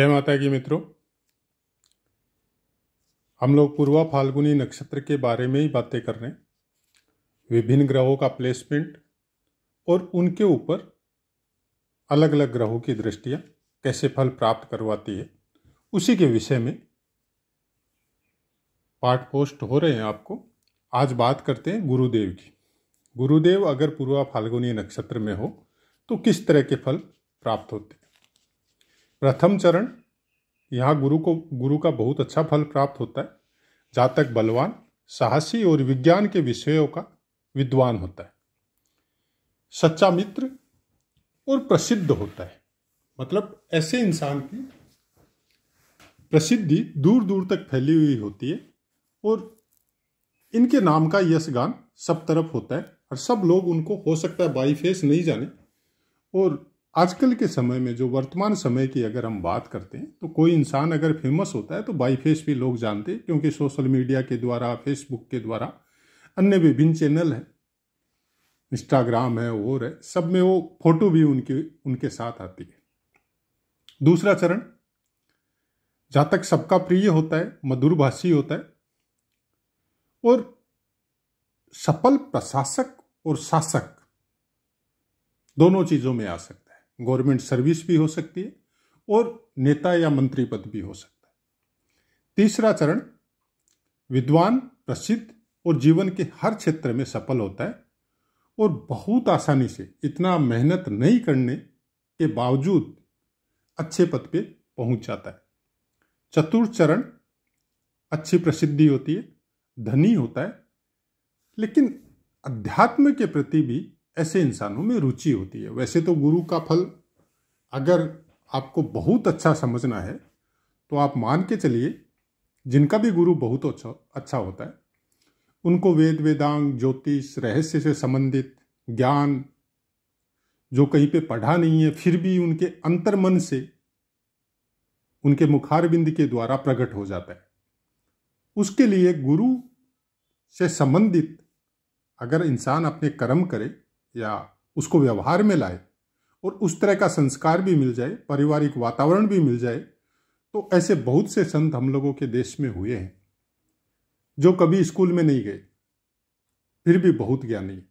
जय माता की मित्रों। हम लोग पूर्वा फाल्गुनी नक्षत्र के बारे में ही बातें कर रहे हैं। विभिन्न ग्रहों का प्लेसमेंट और उनके ऊपर अलग अलग ग्रहों की दृष्टियां कैसे फल प्राप्त करवाती है, उसी के विषय में पाठ पोस्ट हो रहे हैं आपको। आज बात करते हैं गुरुदेव की। गुरुदेव अगर पूर्वा फाल्गुनी नक्षत्र में हो तो किस तरह के फल प्राप्त होते हैं। प्रथम चरण, यहाँ गुरु का बहुत अच्छा फल प्राप्त होता है। जातक बलवान, साहसी और विज्ञान के विषयों का विद्वान होता है, सच्चा मित्र और प्रसिद्ध होता है। मतलब ऐसे इंसान की प्रसिद्धि दूर दूर तक फैली हुई होती है और इनके नाम का यशगान सब तरफ होता है और सब लोग उनको हो सकता है बाई फेस नहीं जाने। और आजकल के समय में, जो वर्तमान समय की अगर हम बात करते हैं, तो कोई इंसान अगर फेमस होता है तो बाई फेस भी लोग जानते हैं, क्योंकि सोशल मीडिया के द्वारा, फेसबुक के द्वारा, अन्य विभिन्न चैनल है, इंस्टाग्राम है और है, सब में वो फोटो भी उनके साथ आती है। दूसरा चरण, जातक सबका प्रिय होता है, मधुरभाषी होता है और सफल प्रशासक और शासक दोनों चीजों में आ सकता है। गवर्नमेंट सर्विस भी हो सकती है और नेता या मंत्री पद भी हो सकता है। तीसरा चरण, विद्वान, प्रसिद्ध और जीवन के हर क्षेत्र में सफल होता है और बहुत आसानी से, इतना मेहनत नहीं करने के बावजूद अच्छे पद पे पहुंच जाता है। चतुर्थ चरण, अच्छी प्रसिद्धि होती है, धनी होता है, लेकिन अध्यात्म के प्रति भी ऐसे इंसानों में रुचि होती है। वैसे तो गुरु का फल अगर आपको बहुत अच्छा समझना है तो आप मान के चलिए, जिनका भी गुरु बहुत अच्छा होता है, उनको वेद वेदांग, ज्योतिष, रहस्य से संबंधित ज्ञान जो कहीं पे पढ़ा नहीं है, फिर भी उनके अंतर्मन से, उनके मुखारबिंद के द्वारा प्रकट हो जाता है। उसके लिए गुरु से संबंधित अगर इंसान अपने कर्म करे या उसको व्यवहार में लाए और उस तरह का संस्कार भी मिल जाए, पारिवारिक वातावरण भी मिल जाए, तो ऐसे बहुत से संत हम लोगों के देश में हुए हैं जो कभी स्कूल में नहीं गए, फिर भी बहुत ज्ञानी है।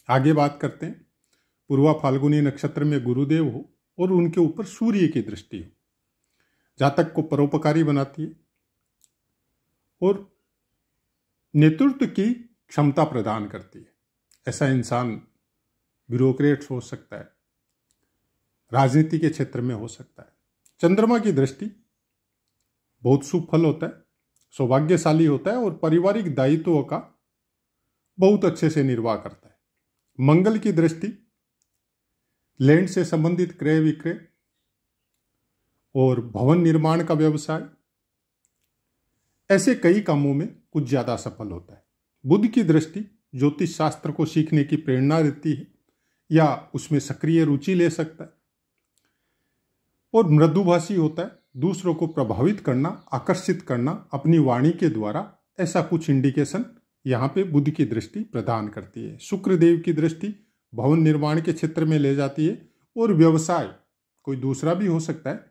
आगे बात करते हैं। पूर्वा फाल्गुनी नक्षत्र में गुरुदेव हो और उनके ऊपर सूर्य की दृष्टि हो, जातक को परोपकारी बनाती है और नेतृत्व की क्षमता प्रदान करती है। ऐसा इंसान ब्यूरोक्रेट हो सकता है, राजनीति के क्षेत्र में हो सकता है। चंद्रमा की दृष्टि बहुत शुभ फल होता है, सौभाग्यशाली होता है और पारिवारिक दायित्वों का बहुत अच्छे से निर्वाह करता है। मंगल की दृष्टि लैंड से संबंधित क्रय विक्रय और भवन निर्माण का व्यवसाय, ऐसे कई कामों में कुछ ज्यादा सफल होता है। बुध की दृष्टि ज्योतिष शास्त्र को सीखने की प्रेरणा देती है या उसमें सक्रिय रुचि ले सकता है और मृदुभाषी होता है, दूसरों को प्रभावित करना, आकर्षित करना अपनी वाणी के द्वारा, ऐसा कुछ इंडिकेशन यहाँ पे बुध की दृष्टि प्रदान करती है। शुक्र देव की दृष्टि भवन निर्माण के क्षेत्र में ले जाती है और व्यवसाय कोई दूसरा भी हो सकता है,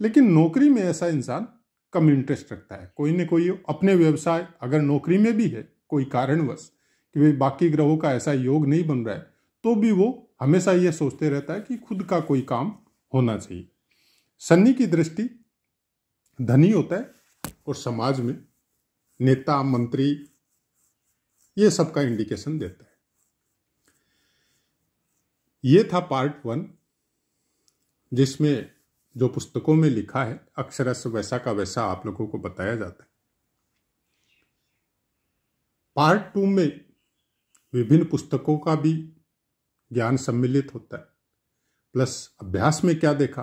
लेकिन नौकरी में ऐसा इंसान कम इंटरेस्ट रखता है। कोई न कोई अपने व्यवसाय, अगर नौकरी में भी है कोई कारणवश कि भाई बाकी ग्रहों का ऐसा योग नहीं बन रहा है, तो भी वो हमेशा ये सोचते रहता है कि खुद का कोई काम होना चाहिए। शनि की दृष्टि धनी होता है और समाज में नेता, मंत्री, ये सब का इंडिकेशन देता है। ये था पार्ट 1, जिसमें जो पुस्तकों में लिखा है अक्षरश वैसा का वैसा आप लोगों को बताया जाता है। पार्ट 2 में विभिन्न पुस्तकों का भी ज्ञान सम्मिलित होता है, प्लस अभ्यास में क्या देखा,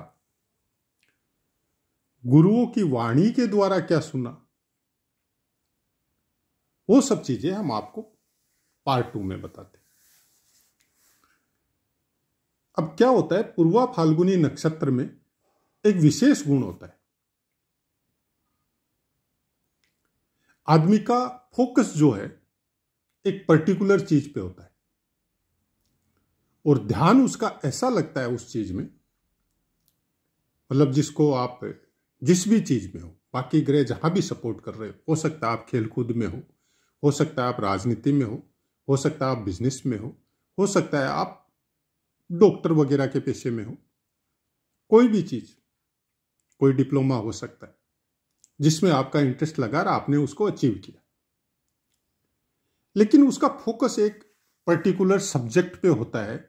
गुरुओं की वाणी के द्वारा क्या सुना, वो सब चीजें हम आपको पार्ट 2 में बताते हैं। अब क्या होता है, पूर्वा फाल्गुनी नक्षत्र में एक विशेष गुण होता है। आदमी का फोकस जो है एक पर्टिकुलर चीज पे होता है और ध्यान उसका ऐसा लगता है उस चीज में मतलब जिसको आप जिस भी चीज में हो, बाकी ग्रह जहां भी सपोर्ट कर रहे हो सकता है आप खेलकूद में हो सकता है आप राजनीति में हो सकता है आप बिजनेस में हो सकता है आप डॉक्टर वगैरह के पेशे में हो, कोई भी चीज, कोई डिप्लोमा हो सकता है जिसमें आपका इंटरेस्ट लगा और आपने उसको अचीव किया, लेकिन उसका फोकस एक पर्टिकुलर सब्जेक्ट पे होता है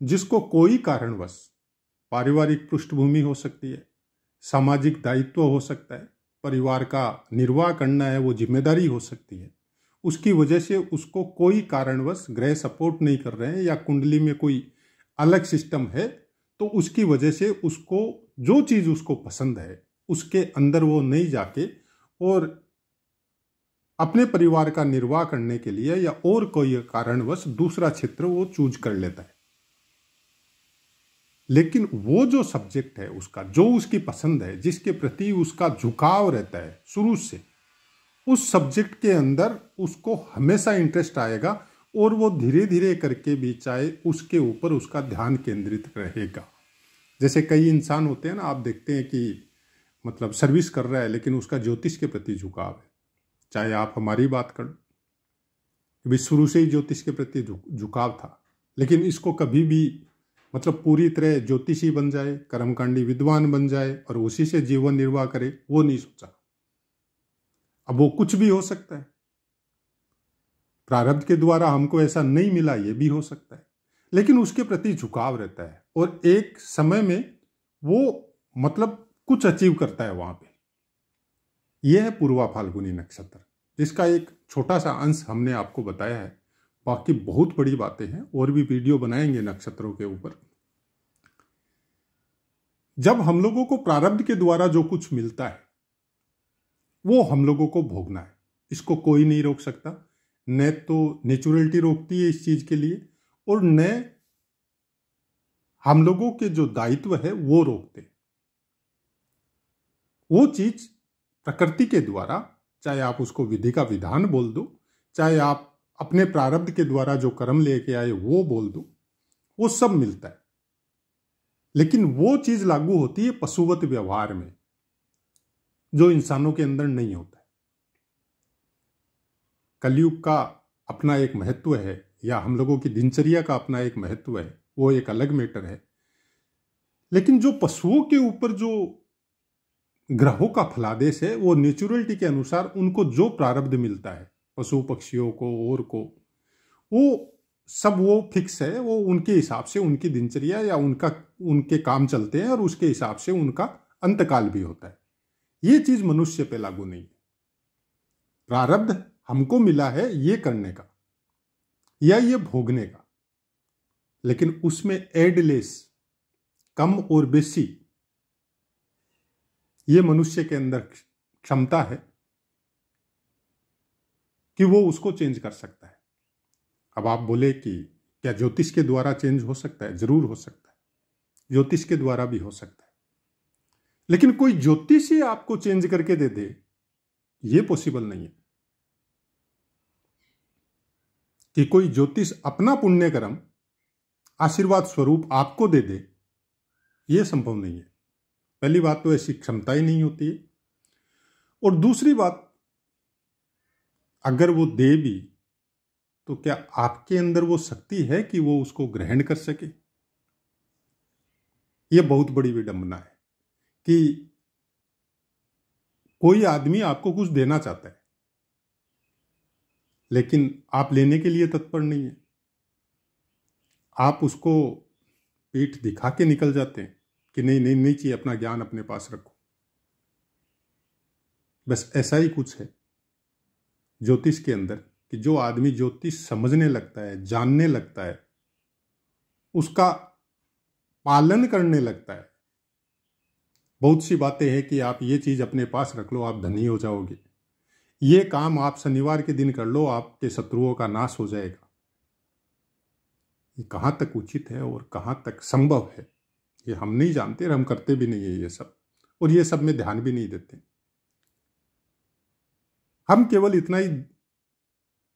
जिसको कोई कारणवश, पारिवारिक पृष्ठभूमि हो सकती है, सामाजिक दायित्व हो सकता है, परिवार का निर्वाह करना है वो जिम्मेदारी हो सकती है, उसकी वजह से उसको कोई कारणवश ग्रह सपोर्ट नहीं कर रहे हैं या कुंडली में कोई अलग सिस्टम है, तो उसकी वजह से उसको जो चीज उसको पसंद है उसके अंदर वो नहीं जाके और अपने परिवार का निर्वाह करने के लिए या और कोई कारणवश दूसरा क्षेत्र वो चूज कर लेता है। लेकिन वो जो सब्जेक्ट है उसका, जो उसकी पसंद है, जिसके प्रति उसका झुकाव रहता है शुरू से, उस सब्जेक्ट के अंदर उसको हमेशा इंटरेस्ट आएगा और वो धीरे धीरे करके भी चाहे उसके ऊपर उसका ध्यान केंद्रित रहेगा। जैसे कई इंसान होते हैं ना, आप देखते हैं कि मतलब सर्विस कर रहा है लेकिन उसका ज्योतिष के प्रति झुकाव है। चाहे आप हमारी बात कर, भी शुरू से ही ज्योतिष के प्रति झुकाव था, लेकिन इसको कभी भी मतलब पूरी तरह ज्योतिषी बन जाए, कर्मकांडी विद्वान बन जाए और उसी से जीवन निर्वाह करे, वो नहीं सोचा। अब वो कुछ भी हो सकता है, प्रारब्ध के द्वारा हमको ऐसा नहीं मिला, ये भी हो सकता है, लेकिन उसके प्रति झुकाव रहता है और एक समय में वो मतलब कुछ अचीव करता है वहां पे। यह है पूर्वा फाल्गुनी नक्षत्र, जिसका एक छोटा सा अंश हमने आपको बताया है। बाकी बहुत बड़ी बातें हैं, और भी वीडियो बनाएंगे नक्षत्रों के ऊपर। जब हम लोगों को प्रारब्ध के द्वारा जो कुछ मिलता है वो हम लोगों को भोगना है, इसको कोई नहीं रोक सकता। न तो नेचुरलिटी रोकती है इस चीज के लिए, और न हम लोगों के जो दायित्व है वो रोकते। वो चीज प्रकृति के द्वारा, चाहे आप उसको विधि का विधान बोल दो, चाहे आप अपने प्रारब्ध के द्वारा जो कर्म लेके आए वो बोल दो, वो सब मिलता है। लेकिन वो चीज लागू होती है पशुवत व्यवहार में, जो इंसानों के अंदर नहीं होता है। कलयुग का अपना एक महत्व है, या हम लोगों की दिनचर्या का अपना एक महत्व है, वो एक अलग मैटर है। लेकिन जो पशुओं के ऊपर जो ग्रहों का फलादेश है, वो नेचुरलिटी के अनुसार उनको जो प्रारब्ध मिलता है, पशु पक्षियों को और को, वो सब वो फिक्स है। वो उनके हिसाब से उनकी दिनचर्या या उनके काम चलते हैं और उसके हिसाब से उनका अंतकाल भी होता है। ये चीज मनुष्य पे लागू नहीं है। प्रारब्ध हमको मिला है ये करने का या ये भोगने का, लेकिन उसमें एडलेस, कम और बेसी, ये मनुष्य के अंदर क्षमता है कि वो उसको चेंज कर सकता है। अब आप बोले कि क्या ज्योतिष के द्वारा चेंज हो सकता है? जरूर हो सकता है, ज्योतिष के द्वारा भी हो सकता है, लेकिन कोई ज्योतिष ही आपको चेंज करके दे दे, ये पॉसिबल नहीं है। कि कोई ज्योतिष अपना पुण्य कर्म आशीर्वाद स्वरूप आपको दे दे, यह संभव नहीं है। पहली बात तो ऐसी क्षमता ही नहीं होती है, और दूसरी बात, अगर वो दे भी तो क्या आपके अंदर वो शक्ति है कि वो उसको ग्रहण कर सके? यह बहुत बड़ी विडंबना है कि कोई आदमी आपको कुछ देना चाहता है, लेकिन आप लेने के लिए तत्पर नहीं है। आप उसको पीठ दिखा के निकल जाते हैं कि नहीं नहीं नहीं चाहिए, अपना ज्ञान अपने पास रखो। बस ऐसा ही कुछ है ज्योतिष के अंदर, कि जो आदमी ज्योतिष समझने लगता है, जानने लगता है, उसका पालन करने लगता है। बहुत सी बातें हैं कि आप ये चीज अपने पास रख लो, आप धनी हो जाओगे। ये काम आप शनिवार के दिन कर लो, आपके शत्रुओं का नाश हो जाएगा। ये कहां तक उचित है और कहां तक संभव है, ये हम नहीं जानते और हम करते भी नहीं है ये सब, और ये सब में ध्यान भी नहीं देते। हम केवल इतना ही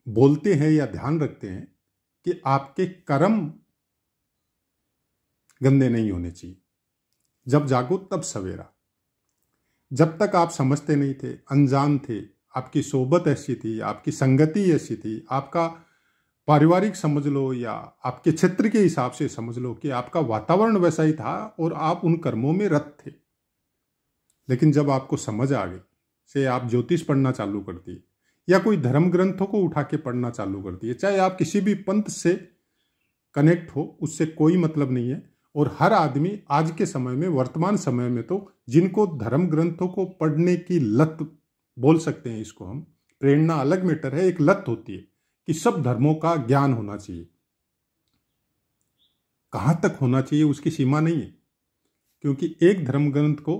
बोलते हैं या ध्यान रखते हैं कि आपके कर्म गंदे नहीं होने चाहिए। जब जागो तब सवेरा। जब तक आप समझते नहीं थे, अनजान थे, आपकी सोबत ऐसी थी, आपकी संगति ऐसी थी, आपका पारिवारिक समझ लो या आपके क्षेत्र के हिसाब से समझ लो कि आपका वातावरण वैसा ही था और आप उन कर्मों में रत थे। लेकिन जब आपको समझ आ गई से आप ज्योतिष पढ़ना चालू कर दिए या कोई धर्म ग्रंथों को उठा के पढ़ना चालू कर दिए, चाहे आप किसी भी पंथ से कनेक्ट हो, उससे कोई मतलब नहीं है। और हर आदमी आज के समय में, वर्तमान समय में तो जिनको धर्म ग्रंथों को पढ़ने की लत बोल सकते हैं, इसको हम, प्रेरणा अलग मैटर है, एक लत होती है कि सब धर्मों का ज्ञान होना चाहिए। कहां तक होना चाहिए उसकी सीमा नहीं है, क्योंकि एक धर्म ग्रंथ को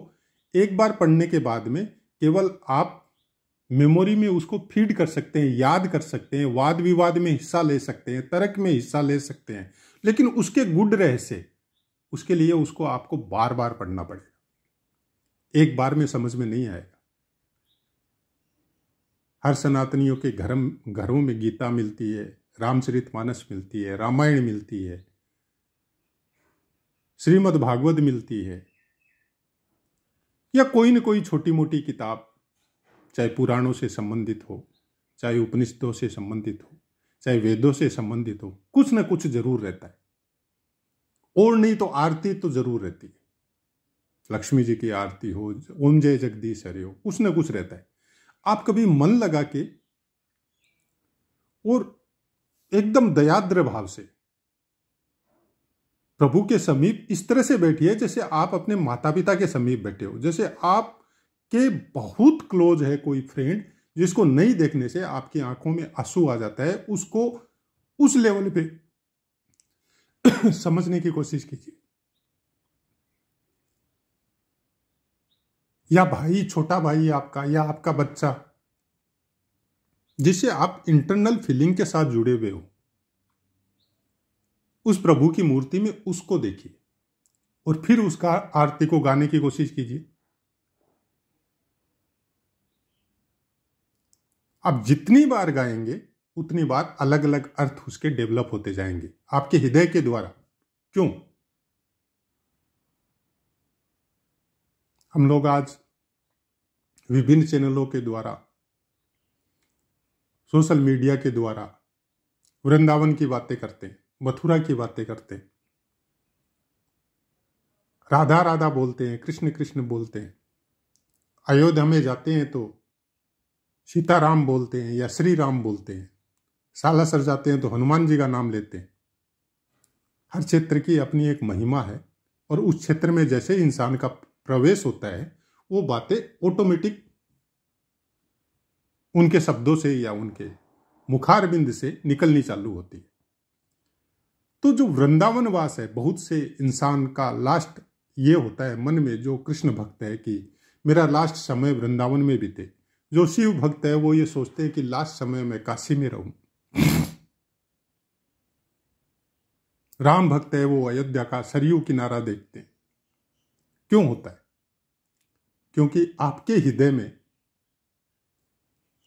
एक बार पढ़ने के बाद में केवल आप मेमोरी में उसको फीड कर सकते हैं, याद कर सकते हैं, वाद विवाद में हिस्सा ले सकते हैं, तर्क में हिस्सा ले सकते हैं, लेकिन उसके गुण रहस्य, उसके लिए उसको आपको बार बार पढ़ना पड़ेगा। एक बार में समझ में नहीं आएगा। हर सनातनियों के घरों में गीता मिलती है, रामचरितमानस मिलती है, रामायण मिलती है, श्रीमद् भागवत मिलती है, या कोई न कोई छोटी मोटी किताब, चाहे पुराणों से संबंधित हो, चाहे उपनिषदों से संबंधित हो, चाहे वेदों से संबंधित हो, कुछ न कुछ जरूर रहता है। और नहीं तो आरती तो जरूर रहती है, लक्ष्मी जी की आरती हो, ओम जय जगदीश हरे हो, कुछ न कुछ रहता है। आप कभी मन लगा के और एकदम दयाद्र भाव से प्रभु के समीप इस तरह से बैठिए जैसे आप अपने माता पिता के समीप बैठे हो, जैसे आप के बहुत क्लोज है कोई फ्रेंड, जिसको नहीं देखने से आपकी आंखों में आंसू आ जाता है, उसको उस लेवल पे समझने की कोशिश कीजिए। या भाई, छोटा भाई आपका, या आपका बच्चा, जिससे आप इंटरनल फीलिंग के साथ जुड़े हुए हो, उस प्रभु की मूर्ति में उसको देखिए और फिर उसका आरती को गाने की कोशिश कीजिए। आप जितनी बार गाएंगे उतनी बार अलग अलग अर्थ उसके डेवलप होते जाएंगे आपके हृदय के द्वारा। क्यों? हम लोग आज विभिन्न चैनलों के द्वारा, सोशल मीडिया के द्वारा वृंदावन की बातें करते हैं, मथुरा की बातें करते हैं, राधा राधा बोलते हैं, कृष्ण कृष्ण बोलते हैं, अयोध्या में जाते हैं तो सीताराम बोलते हैं या श्री राम बोलते हैं, सालासर जाते हैं तो हनुमान जी का नाम लेते हैं। हर क्षेत्र की अपनी एक महिमा है और उस क्षेत्र में जैसे इंसान का प्रवेश होता है, वो बातें ऑटोमेटिक उनके शब्दों से या उनके मुखारबिंद से निकलनी चालू होती है। तो जो वृंदावन वास है, बहुत से इंसान का लास्ट ये होता है मन में, जो कृष्ण भक्त है कि मेरा लास्ट समय वृंदावन में बीते। जो शिव भक्त है वो ये सोचते हैं कि लास्ट समय में काशी में रहूं। राम भक्त है वो अयोध्या का सरयू किनारा देखते हैं। क्यों होता है? क्योंकि आपके हृदय में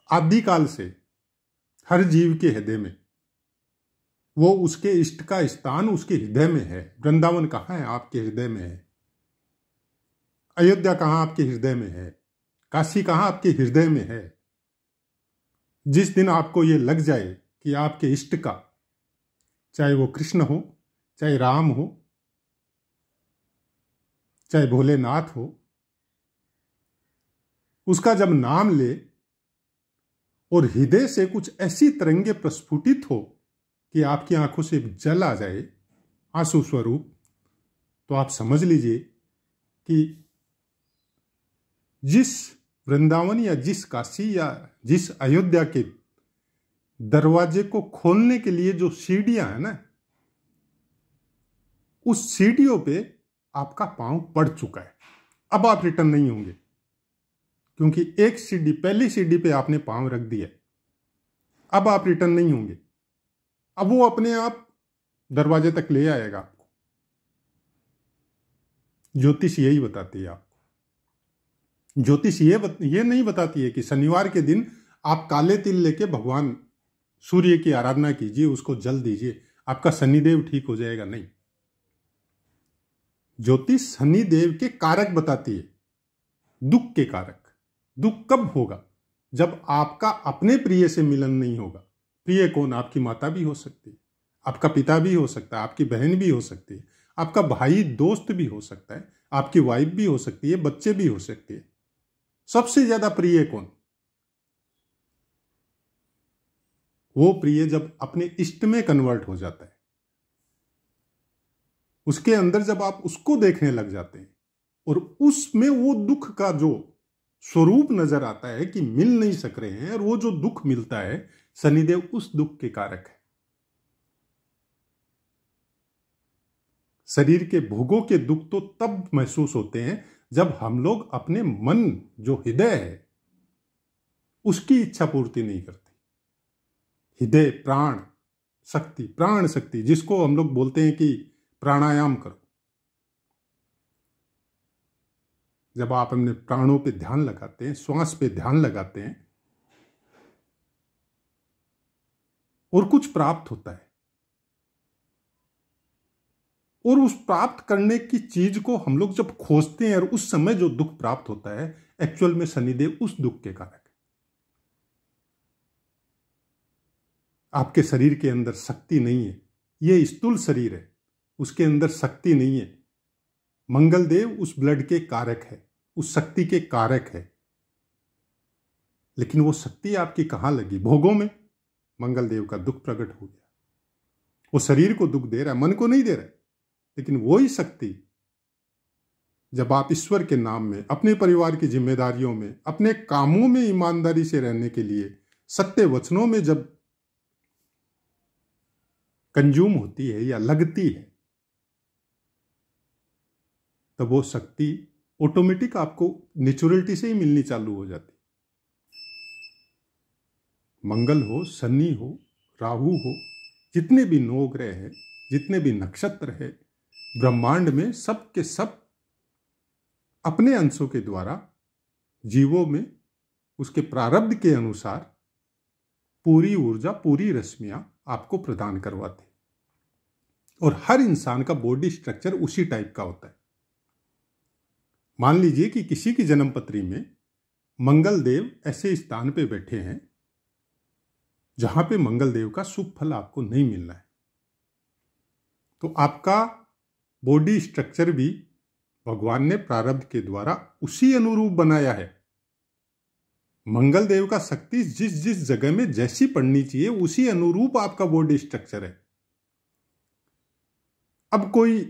आदिकाल से हर जीव के हृदय में वो उसके इष्ट का स्थान उसके हृदय में है। वृंदावन कहाँ है? आपके हृदय में है। अयोध्या कहाँ? आपके हृदय में है। काशी कहाँ? आपके हृदय में है। जिस दिन आपको ये लग जाए कि आपके इष्ट का, चाहे वो कृष्ण हो, चाहे राम हो, चाहे भोलेनाथ हो, उसका जब नाम ले और हृदय से कुछ ऐसी तरंगे प्रस्फुटित हो कि आपकी आंखों से जल आ जाए, आंसू स्वरूप, तो आप समझ लीजिए कि जिस वृंदावन या जिस काशी या जिस अयोध्या के दरवाजे को खोलने के लिए जो सीढ़ियां हैं ना, उस सीढ़ियों पे आपका पांव पड़ चुका है। अब आप रिटर्न नहीं होंगे, क्योंकि एक सीढ़ी, पहली सीढ़ी पे आपने पांव रख दिया। अब आप रिटर्न नहीं होंगे। अब वो अपने आप दरवाजे तक ले आएगा आपको। ज्योतिष यही बताती है आपको। ज्योतिष ये नहीं बताती है कि शनिवार के दिन आप काले तिल लेके भगवान सूर्य की आराधना कीजिए, उसको जल दीजिए, आपका शनिदेव ठीक हो जाएगा। नहीं, ज्योतिष शनिदेव के कारक बताती है, दुख के कारक। दुख कब होगा? जब आपका अपने प्रिय से मिलन नहीं होगा। प्रिय कौन? आपकी माता भी हो सकती है, आपका पिता भी हो सकता है, आपकी बहन भी हो सकती है, आपका भाई दोस्त भी हो सकता है, आपकी वाइफ भी हो सकती है, बच्चे भी हो सकते हैं। सबसे ज्यादा प्रिय कौन? वो प्रिय जब अपने इष्ट में कन्वर्ट हो जाता है, उसके अंदर जब आप उसको देखने लग जाते हैं और उसमें वो दुख का जो स्वरूप नजर आता है कि मिल नहीं सक रहे हैं, और वो जो दुख मिलता है, शनिदेव उस दुख के कारक है। शरीर के भोगों के दुख तो तब महसूस होते हैं जब हम लोग अपने मन, जो हृदय है, उसकी इच्छा पूर्ति नहीं करते। हृदय प्राण शक्ति, प्राण शक्ति, जिसको हम लोग बोलते हैं कि प्राणायाम करो। जब आप अपने प्राणों पे ध्यान लगाते हैं, श्वास पे ध्यान लगाते हैं, और कुछ प्राप्त होता है, और उस प्राप्त करने की चीज को हम लोग जब खोजते हैं और उस समय जो दुख प्राप्त होता है, एक्चुअल में शनिदेव उस दुख के कारक है। आपके शरीर के अंदर शक्ति नहीं है, ये स्थूल शरीर है, उसके अंदर शक्ति नहीं है। मंगल देव उस ब्लड के कारक है, उस शक्ति के कारक है, लेकिन वो शक्ति आपकी कहां लगी? भोगों में। मंगल देव का दुख प्रकट हो गया, वो शरीर को दुख दे रहा है, मन को नहीं दे रहा है। लेकिन वही शक्ति जब आप ईश्वर के नाम में, अपने परिवार की जिम्मेदारियों में, अपने कामों में ईमानदारी से रहने के लिए, सत्य वचनों में जब कंज्यूम होती है या लगती है, तब वो शक्ति ऑटोमेटिक आपको नेचुरलिटी से ही मिलनी चालू हो जाती। मंगल हो, शनि हो, राहु हो, जितने भी नौ ग्रह है, जितने भी नक्षत्र है ब्रह्मांड में, सब के सब अपने अंशों के द्वारा जीवों में उसके प्रारब्ध के अनुसार पूरी ऊर्जा, पूरी रश्मियां आपको प्रदान करवाते। और हर इंसान का बॉडी स्ट्रक्चर उसी टाइप का होता है। मान लीजिए कि किसी की जन्म पत्री में मंगल देव ऐसे स्थान पे बैठे हैं जहां पे मंगल देव का शुभ फल आपको नहीं मिलना है, तो आपका बॉडी स्ट्रक्चर भी भगवान ने प्रारब्ध के द्वारा उसी अनुरूप बनाया है। मंगल देव का शक्ति जिस जिस जगह में जैसी पड़नी चाहिए, उसी अनुरूप आपका बॉडी स्ट्रक्चर है। अब कोई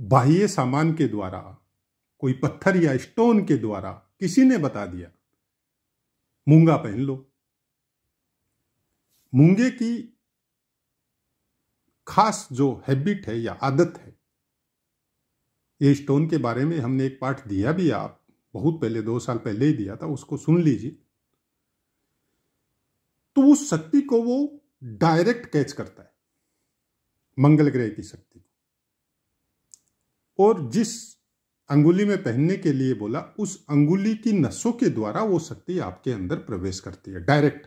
बाह्य सामान के द्वारा, कोई पत्थर या स्टोन के द्वारा किसी ने बता दिया मूंगा पहन लो। मूंगे की खास जो हैबिट है या आदत है, ये स्टोन के बारे में हमने एक पाठ दिया भी, आप बहुत पहले 2 साल पहले ही दिया था, उसको सुन लीजिए। तो उस शक्ति को वो डायरेक्ट कैच करता है, मंगल ग्रह की शक्ति को, और जिस अंगुली में पहनने के लिए बोला, उस अंगुली की नसों के द्वारा वो शक्ति आपके अंदर प्रवेश करती है डायरेक्ट।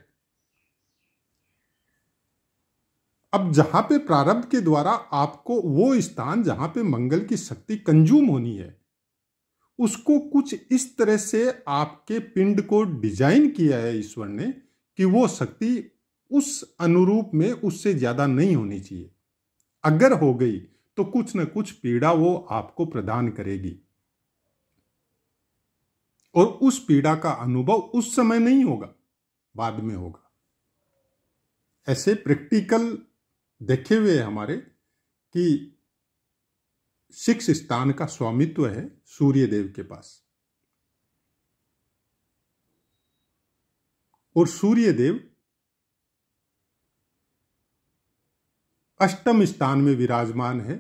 अब जहां पे प्रारब्ध के द्वारा आपको वो स्थान जहां पे मंगल की शक्ति कंज्यूम होनी है, उसको कुछ इस तरह से आपके पिंड को डिजाइन किया है ईश्वर ने कि वो शक्ति उस अनुरूप में उससे ज्यादा नहीं होनी चाहिए। अगर हो गई तो कुछ न कुछ पीड़ा वो आपको प्रदान करेगी, और उस पीड़ा का अनुभव उस समय नहीं होगा, बाद में होगा। ऐसे प्रैक्टिकल देखे हुए हमारे कि 6 स्थान का स्वामित्व है सूर्य देव के पास, और सूर्य देव 8वें स्थान में विराजमान है,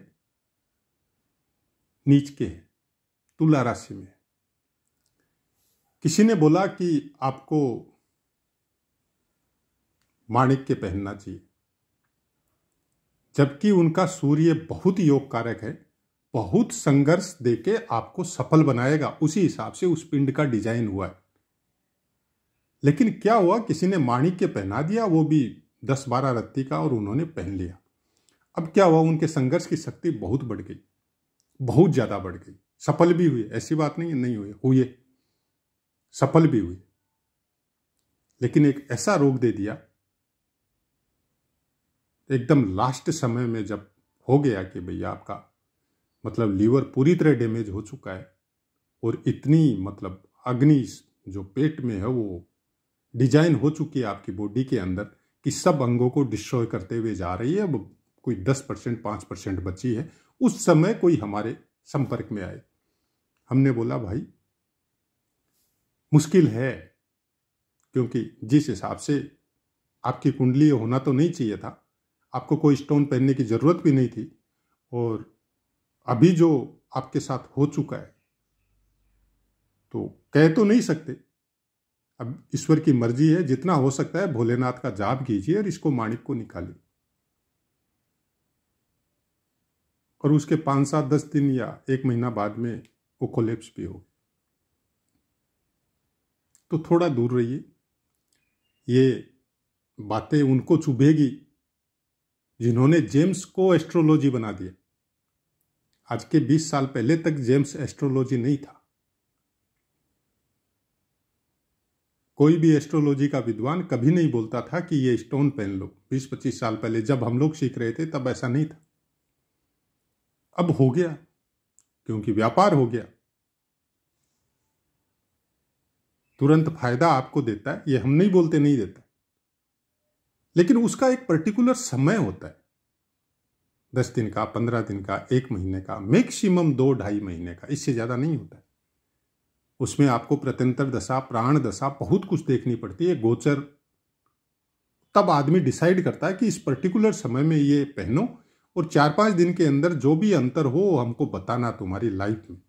नीच के है, तुला राशि में। किसी ने बोला कि आपको माणिक्य पहनना चाहिए, जबकि उनका सूर्य बहुत योग कारक है, बहुत संघर्ष देके आपको सफल बनाएगा। उसी हिसाब से उस पिंड का डिजाइन हुआ है। लेकिन क्या हुआ, किसी ने माणिक्य पहना दिया, वो भी 10-12 रत्ती का, और उन्होंने पहन लिया। अब क्या हुआ, उनके संघर्ष की शक्ति बहुत बढ़ गई, बहुत ज़्यादा बढ़ गई। सफल भी हुए, ऐसी बात नहीं है नहीं हुए, सफल भी हुए, लेकिन एक ऐसा रोग दे दिया एकदम लास्ट समय में, जब हो गया कि भैया आपका मतलब लीवर पूरी तरह डैमेज हो चुका है और इतनी मतलब अग्नि जो पेट में है वो डिजाइन हो चुकी है आपकी बॉडी के अंदर कि सब अंगों को डिस्ट्रॉय करते हुए जा रही है। अब कोई 10% 5% बची है। उस समय कोई हमारे संपर्क में आए, हमने बोला भाई मुश्किल है, क्योंकि जिस हिसाब से आपकी कुंडली होना तो नहीं चाहिए था, आपको कोई स्टोन पहनने की जरूरत भी नहीं थी, और अभी जो आपके साथ हो चुका है तो कह तो नहीं सकते। अब ईश्वर की मर्जी है, जितना हो सकता है भोलेनाथ का जाप कीजिए और इसको माणिक को निकालिए। और उसके 5, 7, 10 दिन या 1 महीना बाद में वो कोलेप्स भी हो। तो थोड़ा दूर रहिए, ये बातें उनको चुभेगी जिन्होंने जेम्स को एस्ट्रोलॉजी बना दिया। आज के 20 साल पहले तक जेम्स एस्ट्रोलॉजी नहीं था। कोई भी एस्ट्रोलॉजी का विद्वान कभी नहीं बोलता था कि ये स्टोन पहन लो। 20-25 साल पहले जब हम लोग सीख रहे थे तब ऐसा नहीं था। अब हो गया, क्योंकि व्यापार हो गया, तुरंत फायदा आपको देता है, ये हम नहीं बोलते नहीं देता, लेकिन उसका एक पर्टिकुलर समय होता है, 10 दिन का, 15 दिन का, 1 महीने का, मैक्सिमम 2-2.5 महीने का, इससे ज्यादा नहीं होता है। उसमें आपको प्रत्यंतर दशा, प्राण दशा, बहुत कुछ देखनी पड़ती है, गोचर, तब आदमी डिसाइड करता है कि इस पर्टिकुलर समय में ये पहनो, और 4-5 दिन के अंदर जो भी अंतर हो हमको बताना तुम्हारी लाइफ में।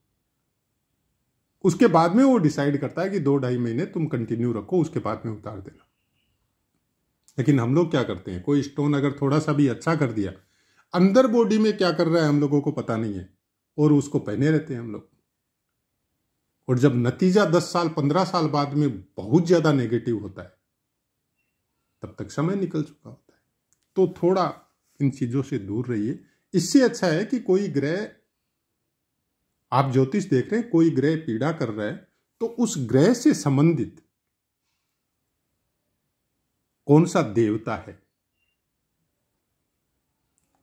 उसके बाद में वो डिसाइड करता है कि 2-2.5 महीने तुम कंटिन्यू रखो, उसके बाद में उतार देना। लेकिन हम लोग क्या करते हैं, कोई स्टोन अगर थोड़ा सा भी अच्छा कर दिया, अंदर बॉडी में क्या कर रहा है हम लोगों को पता नहीं है, और उसको पहने रहते हैं हम लोग। और जब नतीजा 10 साल 15 साल बाद में बहुत ज्यादा नेगेटिव होता है, तब तक समय निकल चुका होता है। तो थोड़ा इन चीजों से दूर रहिए। इससे अच्छा है कि कोई ग्रह, आप ज्योतिष देख रहे हैं, कोई ग्रह पीड़ा कर रहा है, तो उस ग्रह से संबंधित कौन सा देवता है,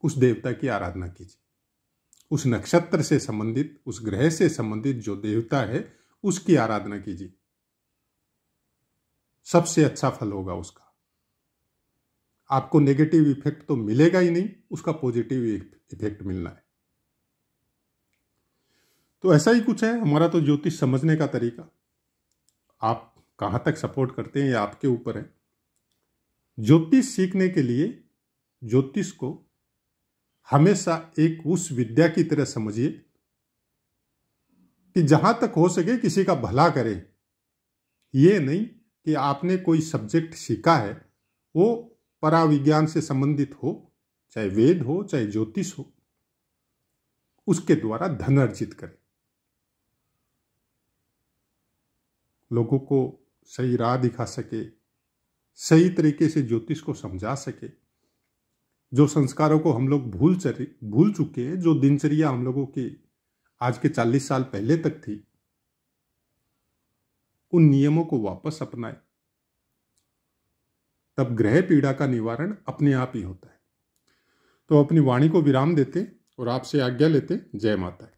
उस देवता की आराधना कीजिए। उस नक्षत्र से संबंधित, उस ग्रह से संबंधित जो देवता है उसकी आराधना कीजिए, सबसे अच्छा फल होगा उसका। आपको नेगेटिव इफेक्ट तो मिलेगा ही नहीं, उसका पॉजिटिव इफेक्ट मिलना है। तो ऐसा ही कुछ है हमारा तो ज्योतिष समझने का तरीका। आप कहां तक सपोर्ट करते हैं ये आपके ऊपर है। ज्योतिष सीखने के लिए ज्योतिष को हमेशा एक उस विद्या की तरह समझिए कि जहां तक हो सके किसी का भला करें। ये नहीं कि आपने कोई सब्जेक्ट सीखा है वो पराविज्ञान से संबंधित हो, चाहे वेद हो चाहे ज्योतिष हो, उसके द्वारा धन अर्जित करें, लोगों को सही राह दिखा सके, सही तरीके से ज्योतिष को समझा सके। जो संस्कारों को हम लोग भूल चुके हैं, जो दिनचर्या हम लोगों की आज के 40 साल पहले तक थी, उन नियमों को वापस अपनाएं, तब ग्रह पीड़ा का निवारण अपने आप ही होता है। तो अपनी वाणी को विराम देते और आपसे आज्ञा लेते। जय माता।